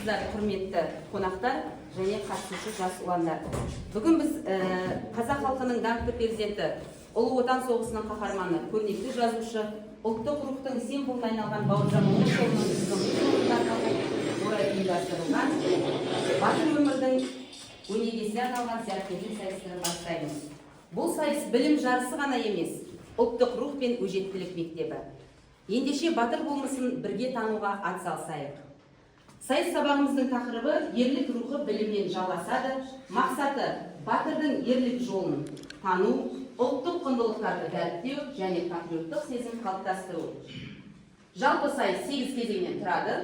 Армысыздар, құрметті қонақтар және қатысушы жас ұландар. Бүгін біз қазақ халқының даңқты перзенті, Ұлы Отан соғысының қаһарманы, көрнекті жазушы, ұлттық рухтың символына айналған Бауыржан Момышұлының орай ұйымдастырылған батыр өмірдің өнегесіне арналған зияткерлік сайыстарын бастаймыз. Бұл сайыс білім жарысы ғана емес, ұлттық рух пен өжеттілік мектебі. Ендеше батыр болмысын бірге тануға атсалысайық. Сайыс сабағымыздың тақырыбы ерлік рухы біліммен жалғасады. Мақсаты батырдың ерлік жолын тану, ұлттық құндылықтарды дәріптеу және патриоттық сезім қалыптастыру. Жалпы сайыс 8 кезеңнен тұрады.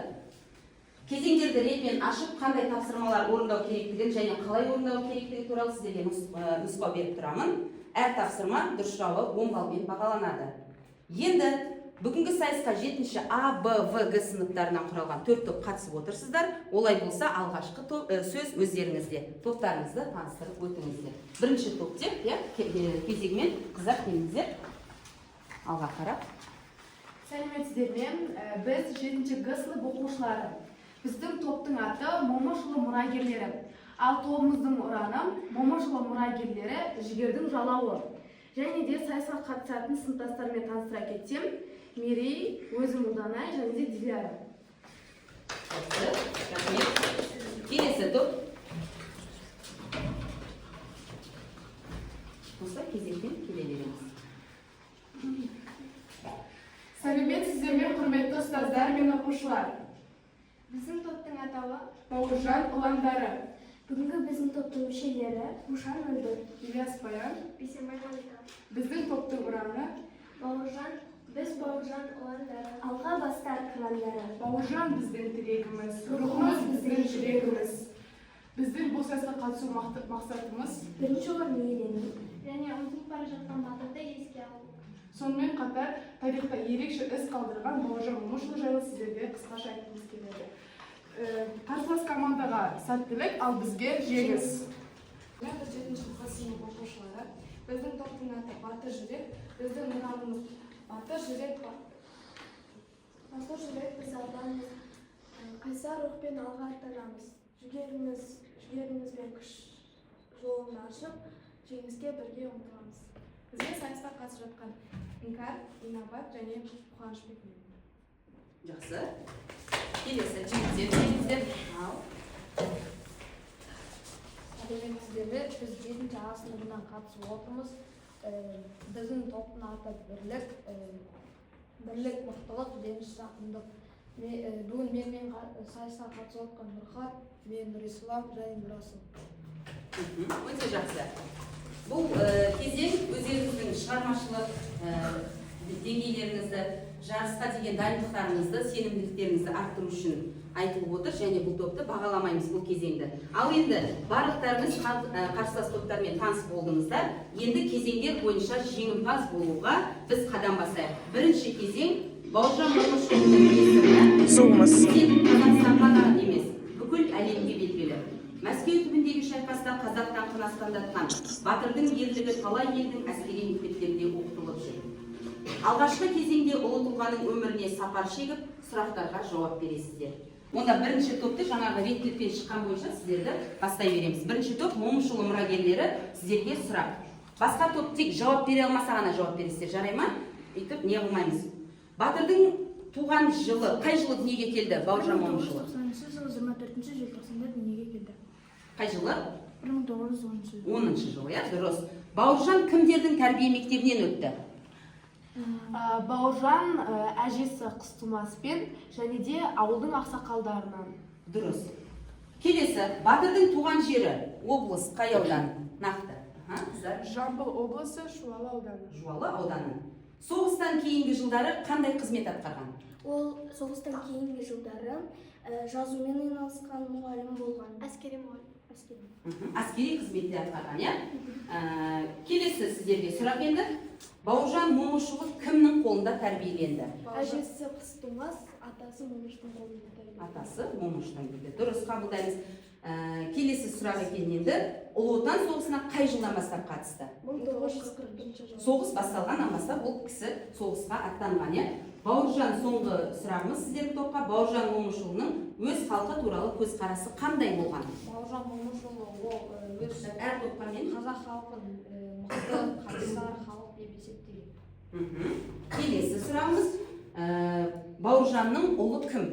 Кезеңдерді ретмен ашып, қандай тапсырмалар орындау керектігін және қалай орындау керектігі туралы сіздерге нұсқау беріп тұрамын. Әр тапсырма дұрыс жауабы 10 балмен бағаланады. Енді бүгінгі сайысқа 7-ші А, Б, В, Г сыныптарынан құралған 4 топ қатысып отырсыздар. Олай болса, алғашқы сөз өздеріңізде. Топтарыңызды таныстырып өтіңіздер. Бірінші топ деп, кезегімен қыздар келіңіздер. Алға қарап. Сәлеметсіздер ме? Біз 7-ші Г сынып оқушылары. Біздің топтың аты Момышұлы мұрагерлері. Ал тобымыздың ұраны Момышұлы мұрагерлері жігердің жалауы. Және де сайысқа қатысатын сыныптастармен таныстыра кетсем, Мерей, өзім Ұлданай және де Диляра. Келесі топ. Осылай кезектен келе береміз. Сәлеметсіздер ме, құрметті ұстаздар мен оқушылар. Біздің топтың атауы Бауыржан ұландары. бүгінгі біздің топтың мүшелері Ушан Өлбір, Ильяс Баян. Бейсенбай Малика. Біздің топтың ұраны Біз Бауыржан ұландары. Алға бастар қырандары. Бауыржан біздің тірегіміз, рухымыз біздің жүрегіміз. Біздің бұл сайысқа қатысу мақсатымыз Бірінші орын иелену және ұмытылып бара жатқан батырды еске алу. Сонымен қатар тарихта ерекше із қалдырған Бауыржан Момышұлы жайлы сіздерге қысқаша айтқымыз келеді. Қарсылас командаға сәттілік, ал бізге жеңіс. Біз 7-ші Қ сынып оқушылары. Біздің топтың аты Батыр жүрек. Біздің ұранымыз Батыр жүрек. Батыр жүрек біз алданбыз. Қайсар рухпен алға аттанамыз. Жігерімізбен күш жолын ашып, жеңіске бірге ұмтыламыз. Бізге сайысқа қатысып жатқан Іңкәр, Инабат және Қуанышбек. Жақсы. Келесі жігіттер. Сәлеметсіздер, біз 7-ші А сыныбынан қатысып отырмыз. Біздің топтың аты бірлік, мықтылық, реніш, жақындық. Бүгін менімен сайысқа қатысып отқан Нұрхат, мен Нұрислам және Нұрасыл. Өте жақсы. Бұл кезең өздеріңіздің шығармашылық деңгейлеріңізді, жарысқа деген дайындықтарыңызды, сенімділіктеріңізді арттыру үшін айтылып отыр, және бұл топты бағаламаймыз бұл кезеңді. Ал енді барлықтарыңыз қарсылас топтармен таныс болдыңыздар. Енді кезеңдер бойынша жеңімпаз болуға біз қадам басайық. Бірінші кезең Бауыржан Момышұлының есімі Қазақстанға ғана емес, бүкіл әлемге белгілі. Мәскеу түбіндегі шайқаста қазақтан қоныстандатқан батырдың ерлігі талай елдің әскери мектептерінде оқытылып жүр. Алғашқы кезеңде ұлы тұлғаның өміріне сапар шегіп, сұрақтарға жауап бересіздер. Онда бірінші топты жаңағы реттілікпен шыққан бойынша сіздерді бастай береміз. Бірінші топ Момышұлы мұрагерлері, сіздерге сұрақ. Басқа топ тек жауап бере алмаса ғана жауап бересіздер, жарай ма? Өйтіп не қылмаймыз. Батырдың туған жылы, қай жылы дүниеге келді Бауыржан Момышұлы? 1994 желтоқсанда дүниеге келді. Қай жылы? 1910 жылы, дұрыс. Бауыржан кімдердің тәрбие мектебінен өтті? Бауыржан әжесі Қыстымаспен және де ауылдың ақсақалдарынан. Дұрыс. Келесі, батырдың туған жері, облыс, қай аудан? Нақты. Жамбыл облысы, Жуалы ауданы. Жуалы ауданы. Соғыстан кейінгі жылдары қандай қызмет атқарған? Ол соғыстан кейінгі жылдары жазумен айналысқан мұғалім болған. Әскери мұғалім. Әскери қызметте атқарған, Келесі сіздерге сұрақ енді. Бауыржан Момышұлы кімнің қолында тәрбиеленді? Әжесі Қыстымас, атасы Момыштың қолында тәрбиеленді. Атасы Момыштың дейді. Дұрыс қабылдаймыз. Келесі сұрақ екен енді. Ұлы Отан соғысына қай жылдан бастап қатысты? 1941 жылы. Соғыс басталғаннан бастап бұл кісі соғысқа аттанған, иә? Бауыржан, соңғы сұрағымыз сіздердің топқа. Бауыржан Момышұлының өз халқы туралы көзқарасы қандай болған? Бауыржан Момышұлы ол өз Әр топқа мен қазақ халқын мықты қайсар халық деп есептейді. Келесі сұрағымыз, Бауыржанның ұлы кім?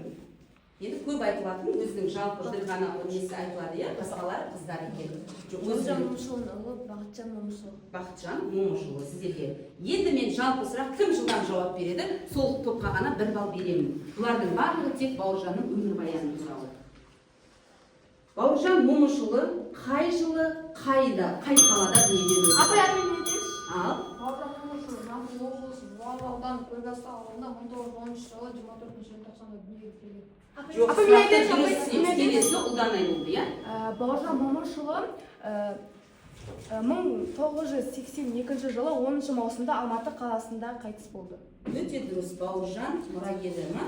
Енді көп айтылатын, өзінің жалпы бір ғана несі айтылады, иә? Басқалары қыздар екен. Бауыржан Момышұлының ұлы Бақытжан Момышұлы. Бақытжан Момышұлы сіздерге. Енді мен жалпы сұрақ кім жылдан жауап береді? Сол топқа ғана бір балл беремін. Бұлардың барлығы тек Бауыржанның өмірбаяны туралы. Бауыржан Момышұлы қай жылы, қай қалада дүниеден өтті? Апай атымен айтыңыз. Ал Бауыржан Момышұлы Жамбыл облысы Жуалы ауданы Көлбастау ауылында 1913 жылы 24 желтоқсанда дүниеге келген. жоқ, Апай, мен сұрақты айтайын, дұрыс апай, мен айтайын. келесі ұлданай болды, иә? Бауыржан Момышұлы 1982 жылы 10 маусымда Алматы қаласында қайтыс болды. Өте дұрыс. Бауыржан мұрагері ма?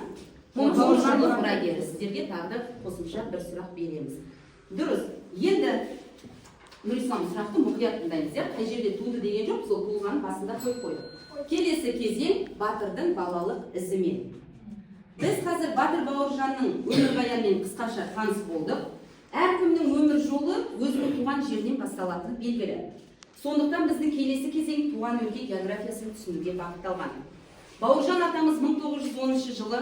Момышұлы Бауыржан мұрагері. Сіздерге тағы да қосымша бір сұрақ береміз. Дұрыс. Енді Нұрислам сұрақты мұқият тыңдаймыз, иә? Қай жерде туды деген жоқ, сол туылғанын басында қойып қойдық. Келесі кезең батырдың балалық ізімен. Біз қазір Батыр Бауыржанның өмірбаянымен қысқаша таныс болдық. Әркімнің өмір жолы өзінің туған жерінен басталатыны белгілі. Сондықтан біздің келесі кезең туған өлке географиясын түсінуге бағытталған. Бауыржан атамыз 1910 жылы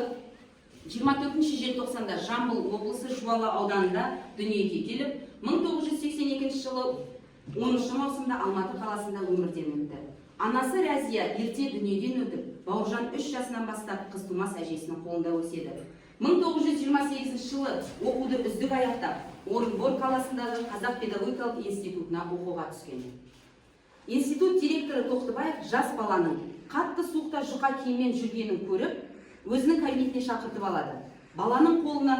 24 желтоқсанда Жамбыл облысы Жуалы ауданында дүниеге келіп, 1982 жылы 10 маусымда Алматы қаласында өмірден өтті. Анасы Рәзия ерте дүниеден өтіп, Бауыржан 3 жасынан бастап Қыстымас әжесінің қолында өседі. 1928 жылы оқуды үздік аяқтап, Орынбор қаласындағы Қазақ педагогикалық институтына оқуға түскен. Институт директоры Тоқтыбаев жас баланың қатты суықта жұқа киіммен жүргенін көріп, өзінің кабинетіне шақыртып алады. Баланың қолына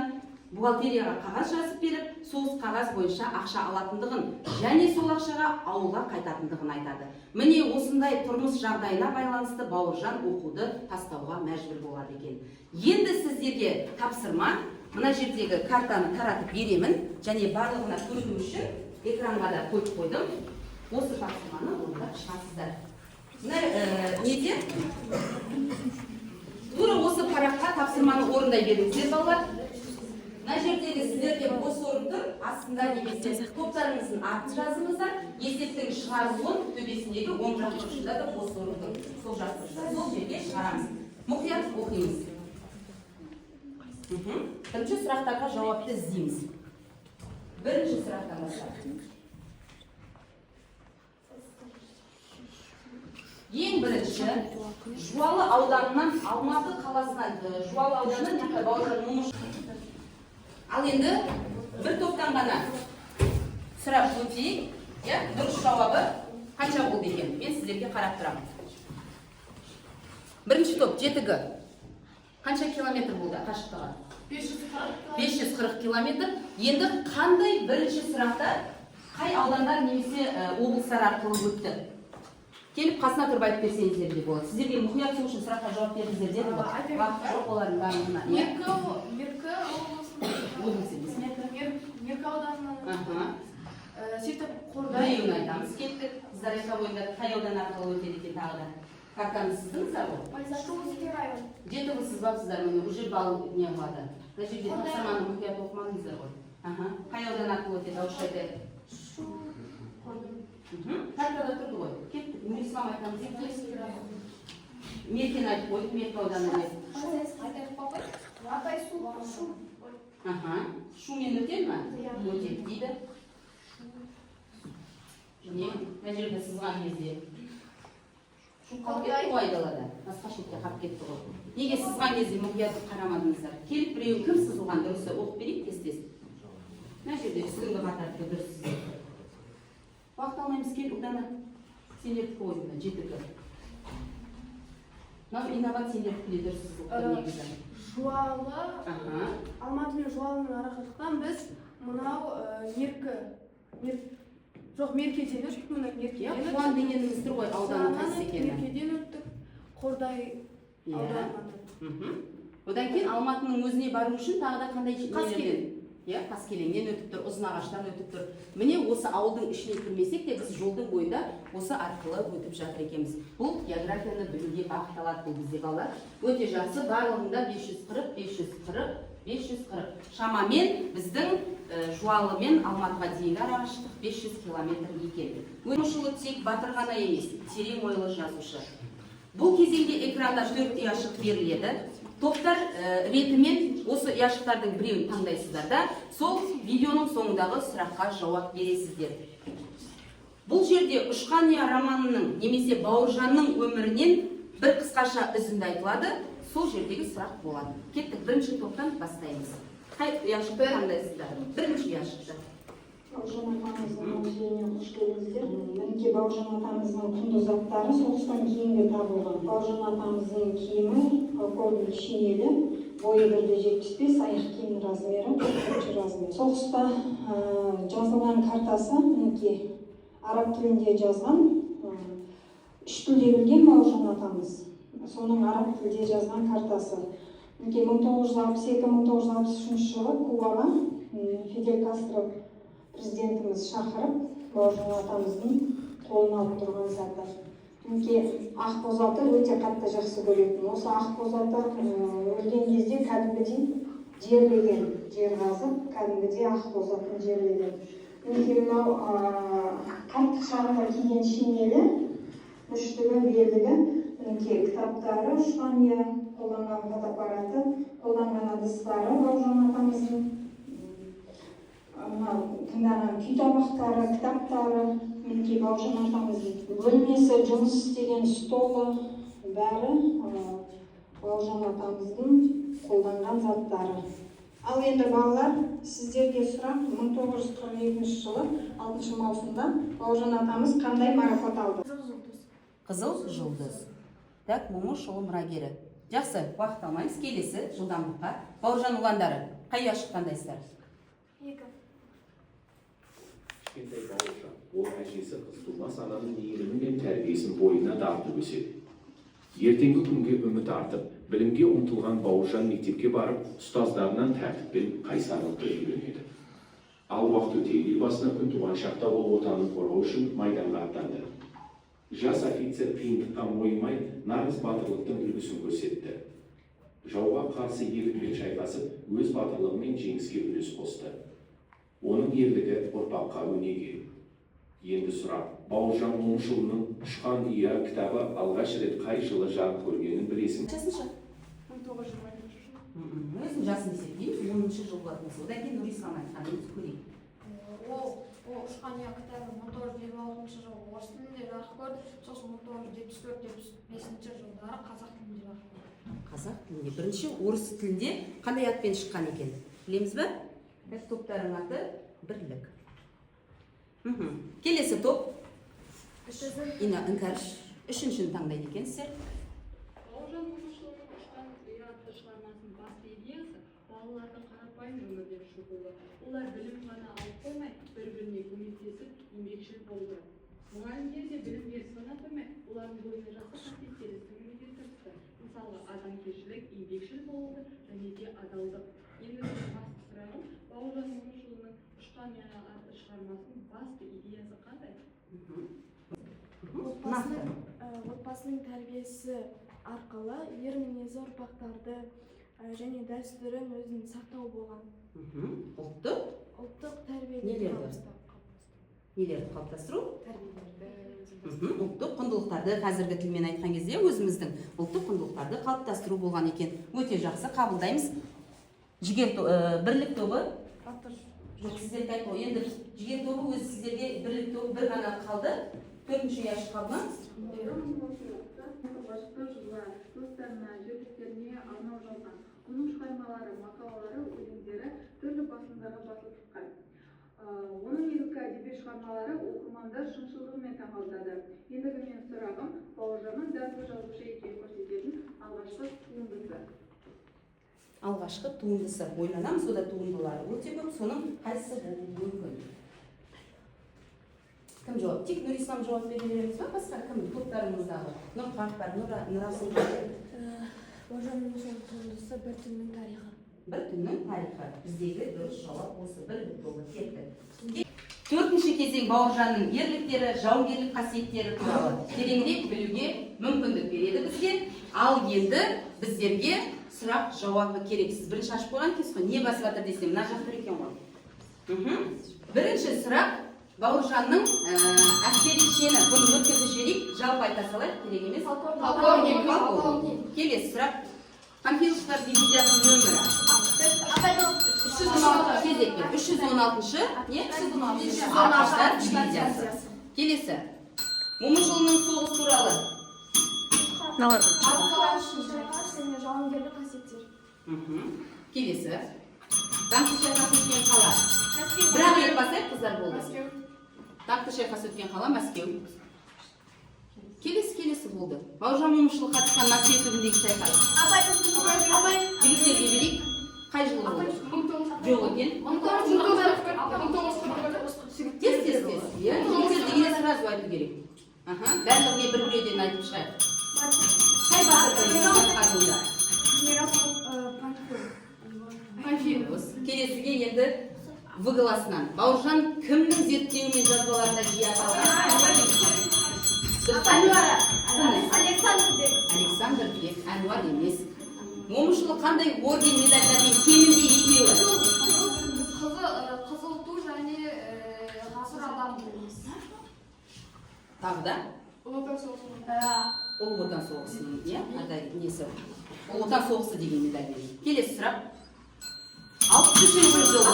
бухгалтерияға қағаз жазып беріп, сол қағаз бойынша ақша алатындығын және сол ақшаға ауылға қайтатындығын айтады. Міне осындай тұрмыс жағдайына байланысты Бауыржан оқуды тастауға мәжбүр болады екен. Енді сіздерге тапсырма, мына жердегі картаны таратып беремін және барлығына көру үшін экранға да қойып қойдым. Осы тапсырманы орындап шығасыздар. Мына неде? Тура осы параққа тапсырманы орындай беріңіздер, балалар. Мына жердегі сіздерге бос орын тұр, астында немесе топтарыңыздың атын жазыңыздар, есептің шығарылуын төбесіндегі оң жақ бұрышында да бос орын тұр. Сол жақ бұрышта сол жерге шығарамыз. Мұқият оқимыз. Бірінші сұрақтарға жауапты іздейміз. Бірінші сұрақтан бастап. Ең бірінші, Жуалы ауданынан Алматы қаласына, Жуалы ауданынан Бауыржан Момышұлы. Ал енді бір топтан ғана сұрап өтейік, дұрыс жауабы қанша болды екен? Мен сіздерге қарап тұрамын. Бірінші топ, жетігі. Қанша километр болды қашықтығы? 540 километр. Енді қандай бірінші сұрақта қай аудандар немесе облыстар арқылы өтті? Келіп қасына тұрып айтып берсеңіздер де болады. Сіздерге мұқият сол үшін сұраққа жауап беріңіздер деді ғой. Уақыт жоқ олардың барлығына. Меркі ауданынан сөйтіп Қордай. Біреуін айтамыз. Кеттік. Қыздар айта ойындар қай аудан арқылы өтеді екен тағы да. Картаны сіздіңіздер ғой? Шуызский район. Жетіңізсіз бапсыздар, міне уже балл не болады. Мына жерде тапсырманы мұқият оқымадыңыздар ғой. Қай аудан арқылы өтеді? Ауызша айтайық. Картада тұрды ғой. Кеттік. Нұрислам айтамыз. Меркен айтып қойдық, Меркі ауданы деп. Апай Шу. Шумен өтеді ма? Өтеді дейді. Міне, мына жерде сызған кезде. Шу қалып кетті ғой айдалада. Басқа шетке қалып кетті ғой. Неге сызған кезде мұқият қарамадыңыздар? Келіп біреуін кім сызылған дұрысы оқып берейік тез-тез. Мына жерде үстіңгі қатарды дұрыс сызылды. Уақыт алмаймыз, кел, ұдана. Сендерді қойдыңда, жетігі. Мынау инабат сендерді дұрыс сызылды негізі. Жуалы, Алматы мен Жуалының арақашықтықтан біз мынау Меркі. Жоқ, Меркеден өттік, мына Меркеден туған дегеніңіз тұр ғой, ауданы қайсы екені. Меркеден өттік, Қордай Иә. ауданынан. Одан кейін Алматының өзіне бару үшін тағы да қандай нелерден? Иә, Қаскелеңнен өтіп тұр, Ұзынағаштан өтіп тұр. Міне осы ауылдың ішіне кірмесек те біз жолдың бойында осы арқылы өтіп жатыр екенбіз. Бұл географияны білуге бағытталады бұл бізде балалар. Өте жақсы, барлығында 540. Шамамен біздің Жуалы мен Алматыға дейінгі арақашықтық 500 километр екен. Момышұлы тек батыр ғана емес, терең ойлы жазушы. Бұл кезеңде экранда 4 ұяшық беріледі. Топтар ретімен осы ұяшықтардың біреуін таңдайсыздар да, сол видеоның соңындағы сұраққа жауап бересіздер. Бұл жерде Ұшқан ұя романының немесе Бауыржанның өмірінен бір қысқаша үзінді айтылады, сол жердегі сұрақ болады. Кеттік, бірінші топтан бастаймыз. Қай ұяшықты таңдайсыздар? Бірінші ұяшықты. Бауыржан атамыздың музейіне қош келдіңіздер. Мінекей Бауыржан атамыздың құнды заттары соғыстан кейінгі табылған. Бауыржан атамыздың киімі, полковник шинелі, бойы 1,75, аяқ киім размері 43 размер. Соғыста жазылған картасы, мінекей араб тілінде жазған, 3 тілде білген Бауыржан атамыз. Соның араб тілде жазған картасы. Мінекей 1962-1963 жылы Кубаға Фидель Кастро президентіміз шақырып, Бауыржан атамыздың қолына алып тұрған заты. Мінекей ақбозаты өте қатты жақсы көретін. Осы ақбозаты өлген кезде кәдімгідей жерлеген, жер қазып, кәдімгідей ақбозатын жерлеген. Мінекей мынау қатты шаңға киген шинелі, үштігі, белдігі, мінекей кітаптары, Ұшқан ұя, қолданған фотоаппараты, қолданған ыдыстары Бауыржан атамыздың, тыңдаған күй табақтары, кітаптары, мінекей Бауыржан атамыздың бөлмесі, жұмыс істеген столы, бәрі Бауыржан атамыздың қолданған заттары. Ал енді балалар, сіздерге сұрақ, 1942 жылы 6 маусымда Бауыржан атамыз қандай марапат алды? Қызыл жұлдыз. Так, Момышұлы мұрагері. Жақсы, уақыт алмаймыз, келесі жылдамдыққа. Бауыржан ұландары, қай ұяшық таңдайсыздар? Кішкентай Бауыржан, ол әжесі қыз тумас ананың мейірімі мен тәрбиесін бойына тартып өседі. Ертеңгі күнге үміт артып, білімге ұмтылған Бауыржан мектепке барып, ұстаздарынан тәртіп пен қайсарлықты үйренеді. Ал уақыт өте ел басына күн туған шақта ол отанын қорғау үшін майданға аттанды. Жас офицер қиындыққа мойымай, нағыз батырлықтың үлгісін көрсетті. Жауға қарсы ерлікпен шайқасып, өз батырлығымен жеңіске үлес қосты. Оның ерлігі ұрпаққа өнеге. Енді сұрақ, Бауыржан Момышұлының Ұшқан ұя кітабы алғаш рет қай жылы жарық көргенін білесің? Қаншасыншы? 1921 жыл. Өзім жасын есептеймін, 10-шы жыл болатыныз. Одан кейін Нұрислам айтқаныңыз көрейік. Ол Ұшқан ұя кітабы 1926 жылы орыс тілінде жарық көрді, сосын 1974-75 жылдары қазақ тілінде жарық көрді. Қазақ тілінде. Бірінші орыс тілінде қандай атпен шыққан екен? Білеміз бе? Топтардың аты бірлік. Келесі топ. Ина Іңкәріш. Үшіншіні таңдайды екенсіздер. Бауыржан Момышұлының Ұшқан ұя атты шығармасының басты идеясы балаларды қарапайым өмірден шығуы. Олар білім ғана алып қоймай, бір-біріне көмектесіп, еңбекшіл болды. Мұғалімдер де білімге сына қоймай, олардың бойына жақсы қасиеттерді сіңіруге тырысты. Мысалы, адамгершілік, еңбекшіл болуды және де адалдық. Енді басты сұрағым, Бауыржан Момышұлының Ұшқан ұя атты шығармасының басты идеясы қандай? Отбасының тәрбиесі арқылы ер мінезі ұрпақтарды және дәстүрін өзін сақтау болған. Ұлттық тәрбиелерді қалыптастыру? Ұлттық құндылықтарды қазіргі тілмен айтқан кезде өзіміздің ұлттық құндылықтарды қалыптастыру болған екен. Өте жақсы, қабылдаймыз. Бірлік тобы? Жоқ, сіздерге айтып ғой. Енді жігер тобы өзі сіздерге бірлік тобы бір ғана қалды. 4-ші ұяшық қалды ма? достарына, жерлестеріне арнау жазған. Оның шығармалары, мақалалары, өлеңдері түрлі басылымдарға басылып шыққан. Оның негізгі әдеби шығармалары оқырмандар шыншылдығымен таңғалдырды. Ендігі менің сұрағым, Бауыржанның дәстүрлі жазушы екенін көрсететін алғашқы туындысы. Алғашқы туындысы. Ойланамыз, ода туындылары өте көп, соның қайсысы болуы мүмкін? Кім жауап? Тек Нұрислам жауап бере береміз ба? Басқа кім? Топтарымыздағы. Нұрқақпар, Нұрасыл. Бауыржан Момышұлының туындысы бір түннің тарихы. Bir түннің тарихы. Біздегі дұрыс жауап осы. Bir болды. Кетті. Төртінші кезең Бауыржанның ерліктері, жауынгерлік қасиеттері туралы тереңірек білуге мүмкіндік береді бізге. Ал енді біздерге сұрақ жауабы керек. Сіз бірінші ашып қойған екенсіз ғой. Не басып жатыр десем, мына жақта екен ғой. Бірінші сұрақ Бауыржанның әскери шені. Бұны өткізіп жіберейік, жалпы айта салайық, керек емес. Полковник. Келесі сұрақ. Панфиловшылар дивизиясының нөмірі. 316-шы не? 316-шы дивизиясы. Келесі. Момышұлының соғыс туралы. Жауынгерлік қасиеттер. Келесі. Даңқты шайқас өткен қала. Бірақ рет басайық, қыздар болды. Даңқты шайқас өткен қала Мәскеу. Келесі болды. Бауыржан Момышұлы қатысқан Мәскеу түбіндегі шайқас. Жігіттерге берейік. Қай жылы болды? Жоқ екен. Тез. Жігіттерді еле сразу айту керек. Бәрілігіне бір-біреден айтып шығайық. Қай бағытта? Панфилов. Келесіге енді В классынан. Бауыржан кімнің зерттеуімен жазбаларында жиі аталған? Александр Бек, Әнуар емес. Момышұлы қандай орден медальдармен кемінде екеуі? Қызыл ту және ғасыр адам болмыз. Тағы да? Ұлы Отан соғысы. Ұлы Отан соғысының, несі? Ұлы Отан соғысы деген медальмен. Келесі сұрақ. 63-ші жылы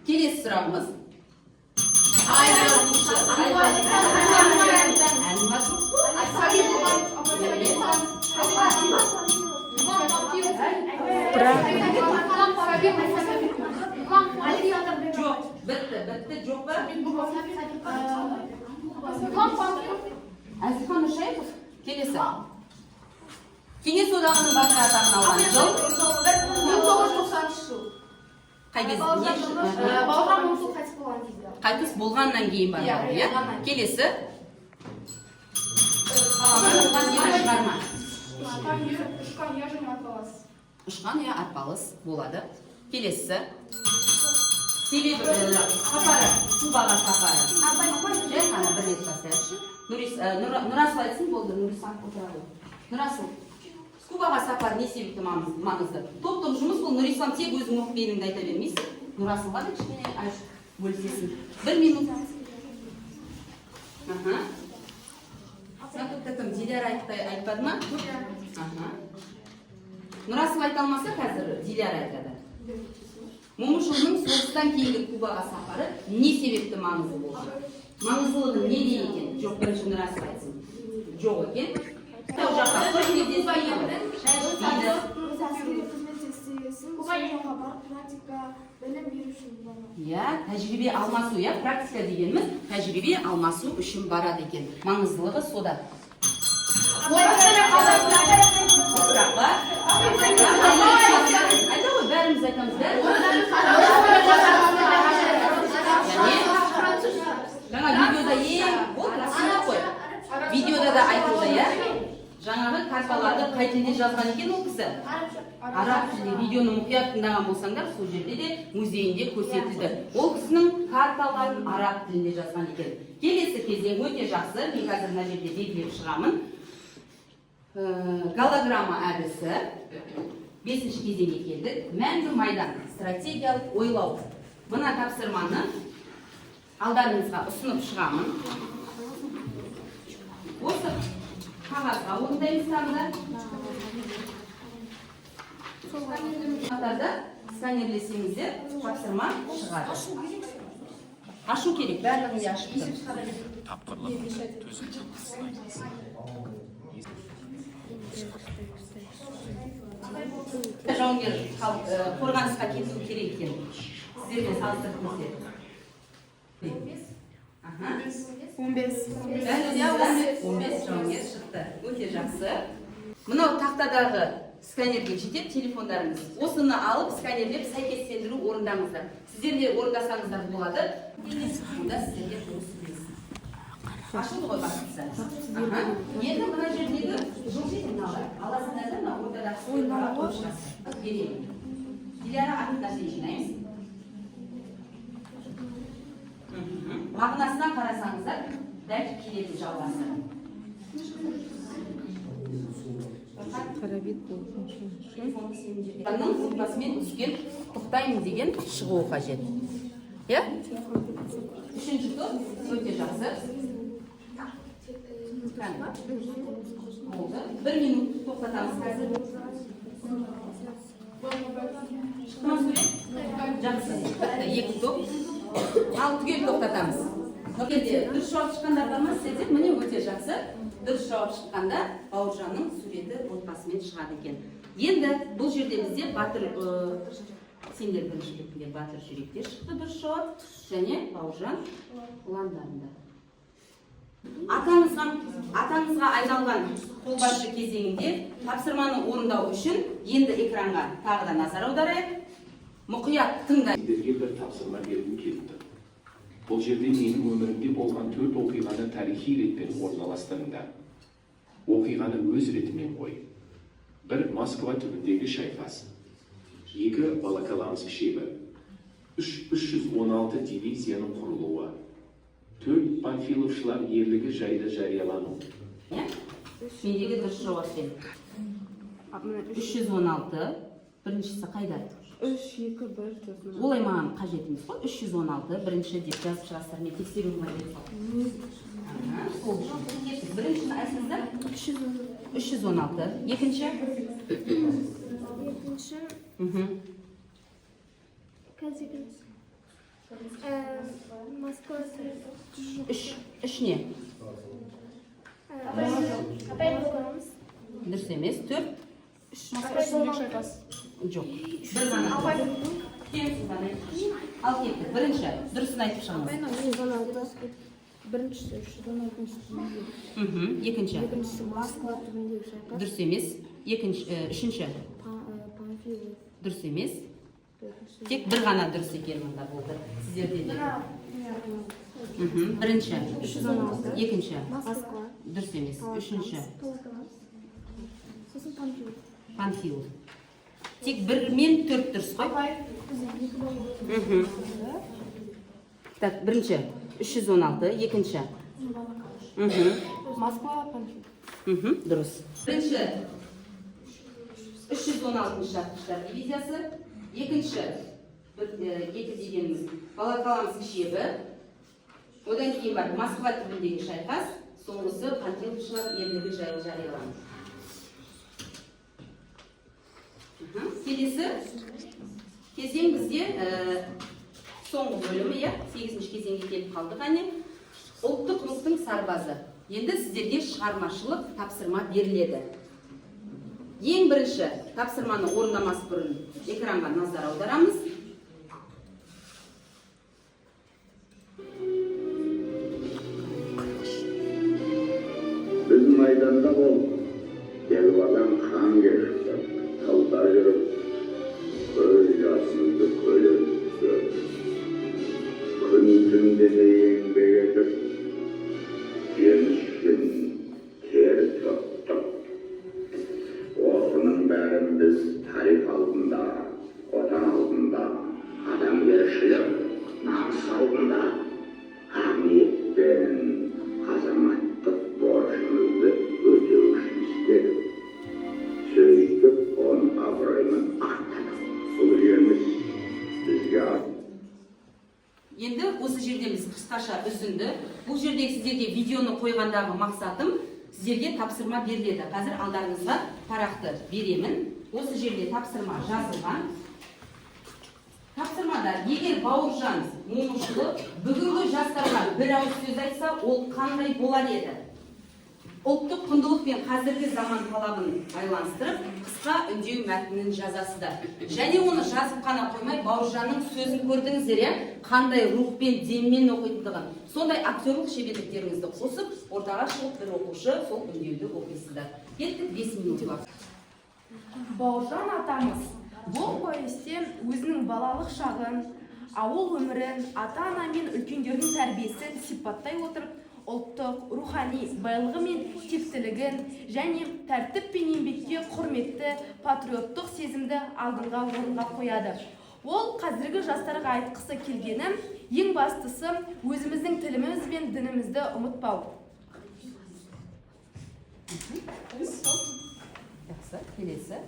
келесі сұрағымыз. Жоқ, бітті, жоқ ба? Әзілхан Нұршайықов, келесі. Кеңес одағының батыры атағын алған жыл? 1990 жыл. Қай кез? Бауыржан Момышұлы қайтыс болған кезде. Қайтыс болғаннан кейін бар. Келесі. Ұшқан я арпалыс болады. Келесі. Себебі сапары, Кубаға сапары. Жай қана бір рет бастайықшы. Нұрасыл айтсын болды, Нұрислам отырады. Нұрасыл, Кубаға сапар не себепті маңызды? Топтық жұмыс бұл, Нұрислам тек өзің оқып айта бермейсің. Нұрасылға да кішкене бөлісесің. 1 минут. Сен топта кім? Диляр айтпады ма? Нұрасыл айта алмаса қазір Диляр айтады. Момышұлының соғыстан кейінгі Кубаға сапары не себепті маңызды болды? Маңыздылығы не дейін екен? Жоқ, бірінші Нұрасыл айтсын. Жоқ екен. Тау жаққа қой неден тәжірибе алмасу, практика дегеніміз тәжірибе алмасу үшін барады екен. Маңыздылығы сода. Айта ғой, бәріміз айтамыз. Жаңа видеода видеода да айтылды, жаңағы карталарды қай тілде жазған екен ол кісі? Араб тілде. Видеоны мұқият тыңдаған болсаңдар, сол жерде де музейінде көрсетілді. Ол кісінің карталарын араб тілінде жазған екен. Келесі кезең өте жақсы. Мен қазір мына жерде белгілеп шығамын. Голограмма әдісі. 5-ші кезеңге келдік. Мәңгі майдан. Стратегиялық ойлау. Мына тапсырманы алдарыңызға ұсынып шығамын. Осы қағазға орындаймыз таңда. Қатарда сканерлесеңіздер, тапсырма шығады. Ашу керек, барлығын ашып тұр. Жауынгер қорғанысқа кету керек екен. Сіздермен салыстырып көрсетіп. 15 жауынгер шықты. Өте жақсы. Мынау тақтадағы сканерге жетеді телефондарыңыз. Осыны алып сканерлеп сәйкестендіру орындаңыздар. Сіздер де орындасаңыздар болады. Онда сіздерге дұрыс емес. Ашылды ғой бастысы. Енді мына жердегі жолжетімді аласыңдар да мына ортадағы ойынға қойып шығасыз. Берейін. Диляра атындасын жинаймыз. Мағынасына қарасаңыздар, дәл келетін жалғасы. Телефонның отбасымен түскен тоқтаймын деген шығуы қажет. Иә? Үшінші топ өте жақсы. Болды. 1 минут тоқтатамыз қазір. Жақсы. Екі топ. Ал түгел тоқтатамыз. Дұрыс жауап шыққандар бар ма? Сіздер міне өте жақсы. Дұрыс жауап шыққанда Бауыржанның суреті отбасымен шығады екен. Енді бұл жерде бізде батыр сендер бірінші бетінде батыр жүректер шықты дұрыс жауап және Бауыржан ұландарында. Атаңызға айналған қолбасшы кезеңінде тапсырманы орындау үшін енді экранға тағы да назар аударайық. Мұқият тыңдайық. Сіздерге бір тапсырма бергім келді. Бұл жерде менің өмірімде болған 4 оқиғаны тарихи ретпен орналастырыңдар. Оқиғаны өз ретімен қой. 1. Москва түбіндегі шайқас. 2. Волоколамск шебі. 3. 316 дивизияның құрылуы. 4. Панфиловшылар ерлігі жайлы жариялану. Мендегі дұрыс жауаппен. 316 біріншісі қайда? 3, 2, 1, 4. Олай маған қажет емес қой. 316 бірінші деп жазып шығасыздар. Мен тексеруім қажет. Сол үшін. Біріншіні айтыңыздар. 316. Екінші? Москва. Үш не? Дұрыс емес. 4. Жоқ. Бір ғана. Ал кетті. Бірінші. Дұрысын айтып шығыңыз. Біріншісі 316. Екінші. Москва түбіндегі шайқас. Дұрыс емес. Үшінші. Панфилов. Дұрыс емес. Тек бір ғана дұрыс екен мұнда болды. Сіздерде де. Бірінші. 316. Екінші. Москва. Дұрыс емес. Үшінші. Сосын Панфилов. Панфилов. Тек 1 мен 4 дұрыс қой. Так, бірінші. 316. Екінші. Москва, Панфилов. Дұрыс. Бірінші. 316 шарттықтар дивизиясы. Екінші. Екі дегеніміз Волоколамск шебі. Одан кейін бар Москва түбіндегі шайқас. Соңғысы Панфиловшылар ерлігі жайлы жариялану. Келесі кезең бізде соңғы бөлімі, 8-ші кезеңге келіп қалдық. Ұлттық рухтың сарбазы. Енді сіздерге шығармашылық тапсырма беріледі. Ең бірінші тапсырманы орындамас бұрын экранға назар аударамыз. Біз майданда болдық. Елбадан қан кешті. Қалта жүріп, көз жасымызды көліп түсірдік. Күн түнде де еңбек етіп, жеміс үшін тер төктік. Осының бәрін біз тарих алдында, отан алдында, адамгершілік, намыс алдында, ақ-ниет пен азаматтық борышымызды өтеу үшін істедік. Сөйтіп, оның абыройын ақтадық. Бұл жеріміз бізге Енді осы жерде біз қысқаша үзінді. Бұл жерде сіздерге видеоны қойғандағы мақсатым сіздерге тапсырма беріледі. Қазір алдарыңызға парақты беремін. Осы жерде тапсырма жазылған. Тапсырмада егер Бауыржан Момышұлы бүгінгі жастарға бір ауыз сөз айтса, ол қандай болар еді? Ұлттық құндылық пен қазіргі заман талабын байланыстырып, қысқа үндеу мәтінін жазасыздар. Және оны жазып қана қоймай, Бауыржанның сөзін көрдіңіздер, қандай рухпен, деммен оқитындығын. Сондай актерлік шеберліктеріңізді қосып, ортаға шығып бір оқушы сол үндеуді оқисыздар. Кеттік 5 минут уақыт. Бауыржан атамыз бұл повесте өзінің балалық шағын, ауыл өмірін, ата-ана мен үлкендердің тәрбиесін сипаттай отырып, ұлттық, рухани байлығы мен тектілігін және тәртіп пен еңбекке құрметті патриоттық сезімді алдыңға орынға қояды. Ол қазіргі жастарға айтқысы келгені, ең бастысы өзіміздің тіліміз бен дінімізді ұмытпау. Жақсы, келесі.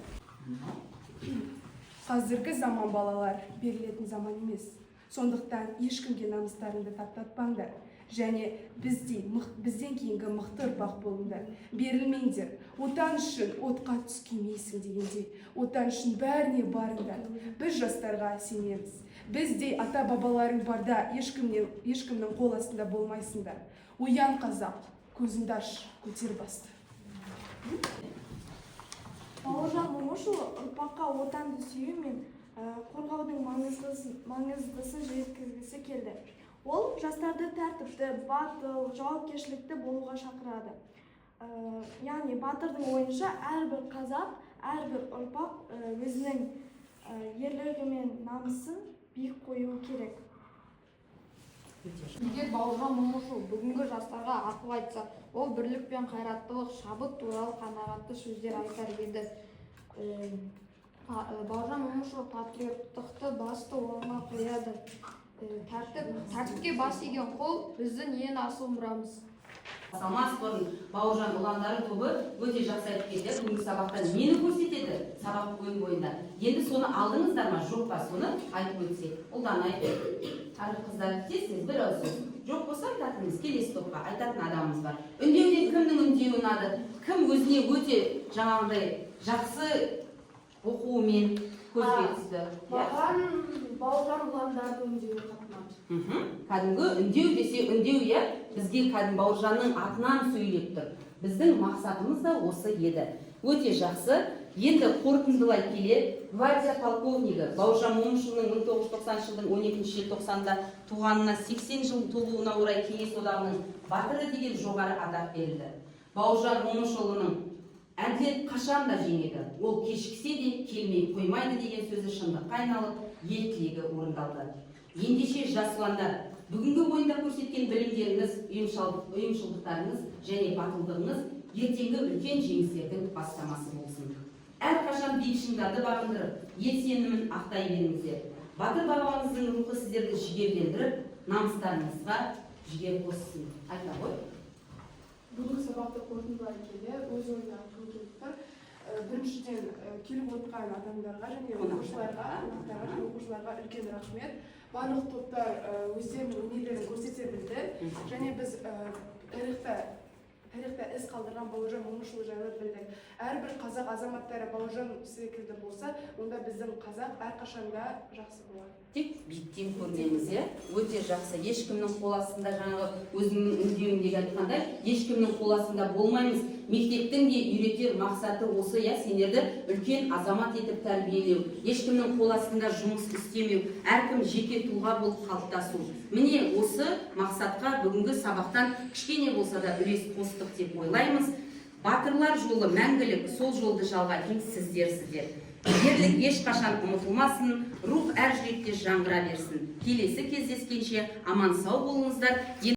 Қазіргі заман балалар берілетін заман емес. Сондықтан ешкімге намыстарыңды таптатпаңдар. Және бізден кейінгі мықты ұрпақ болыңдар. Берілмеңдер. Отан үшін отқа түс күймейсің дегендей. Отан үшін бәріне барыңдар. Біз жастарға сенеміз. Біздей ата-бабаларың барда ешкімнің қол астында болмайсыңдар. Оян қазақ, көзіңді аш, көтер басты. Бауыржан Момышұлы ұрпаққа отанды сүю мен қорғаудың маңыздысын жеткізгісі келді. Ол жастарды тәртіпті, батыл, жауапкершілікті болуға шақырады. Яғни батырдың ойынша әрбір қазақ, әрбір ұрпақ өзінің ерлігі мен намысын биік қоюы керек. Егер Бауыржан Момышұлы бүгінгі жастарға ақыл айтса, ол бірлік пен қайраттылық, шабыт туралы қанағатты сөздер айтар еді. Бауыржан Момышұлы патриоттықты басты орынға қояды. Тәртіпке бас иген қол біздің ең асыл мұрамыз. Салмас бұрын Бауыржан ұландары тобы өте жақсы айтып келді. Бүгінгі сабақтан нені көрсетеді сабақ бойында. Енді соны алдыңыздар ма, жоқ па, соны айтып өтсек. Ұлдан айтып, әрі қыздар тез бір ауыз. Жоқ болса айтатынымыз, келесі топқа айтатын адамымыз бар. Үндеуден кімнің үндеуі ұнады? Кім өзіне өте жаңағыдай жақсы оқуымен көзге түсті? Бауыржан ұландардың үндеуі қатынады. Кәдімгі үндеу десе үндеу, бізге кәдімгі Бауыржанның атынан сөйлеп тұр. Біздің мақсатымыз да осы еді. Өте жақсы. Енді қорытындылай келе, гвардия полковнигі Бауыржан Момышұлының 1990 жылдың 12 желтоқсанда туғанына 80 жыл толуына орай Кеңес одағының батыры деген жоғары атақ берілді. Бауыржан Момышұлының әділет қашан да жеңеді, ол кешіксе де келмей қоймайды деген сөзі шындыққа айналып, ел тілегі орындалды. Ендеше жас ұландар, бүгінгі ойында көрсеткен білімдеріңіз, ұйымшылдықтарыңыз және батылдығыңыз ертеңгі үлкен жеңістердің бастамасы болсын. Әрқашан биік шыңдарды бағындырып, ел сенімін ақтай беріңіздер. Батыр бабамыздың рухы сіздерді жігерлендіріп, намыстарыңызға жігер қоссын. Айта ғой. Бүгінгі сабақты қорытындылай келе, өз ойына айтқым келіп тұр. Біріншіден келіп отырған адамдарға және оқушыларға үлкен рахмет. Барлық топтар өздерінің өнерлерін көрсете білді. Және біз тарихта із қалдырған Бауыржан Момышұлы жайлы білдік. Әрбір қазақ азаматтары Бауыржан секілді болса, онда біздің қазақ әрқашанда жақсы болады. Тек биіктен көрмеңіз, өте жақсы. Ешкімнің қол астында, жаңағы өзімнің үндеуімдегі айтқандай, ешкімнің қол астында болмаймыз. Мектептің де үйретер мақсаты осы, сендерді үлкен азамат етіп тәрбиелеу, ешкімнің қол астында жұмыс істемеу, әркім жеке тұлға болып қалыптасу. Міне осы мақсатқа бүгінгі сабақтан кішкене болса да үлес қостық деп ойлаймыз. Батырлар жолы мәңгілік, сол жолды жалғайтын сіздерсіздер. Ерлік ешқашан ұмытылмасын, рух әр жүректе жаңғыра берсін. Келесі кездескенше аман сау болыңыздар.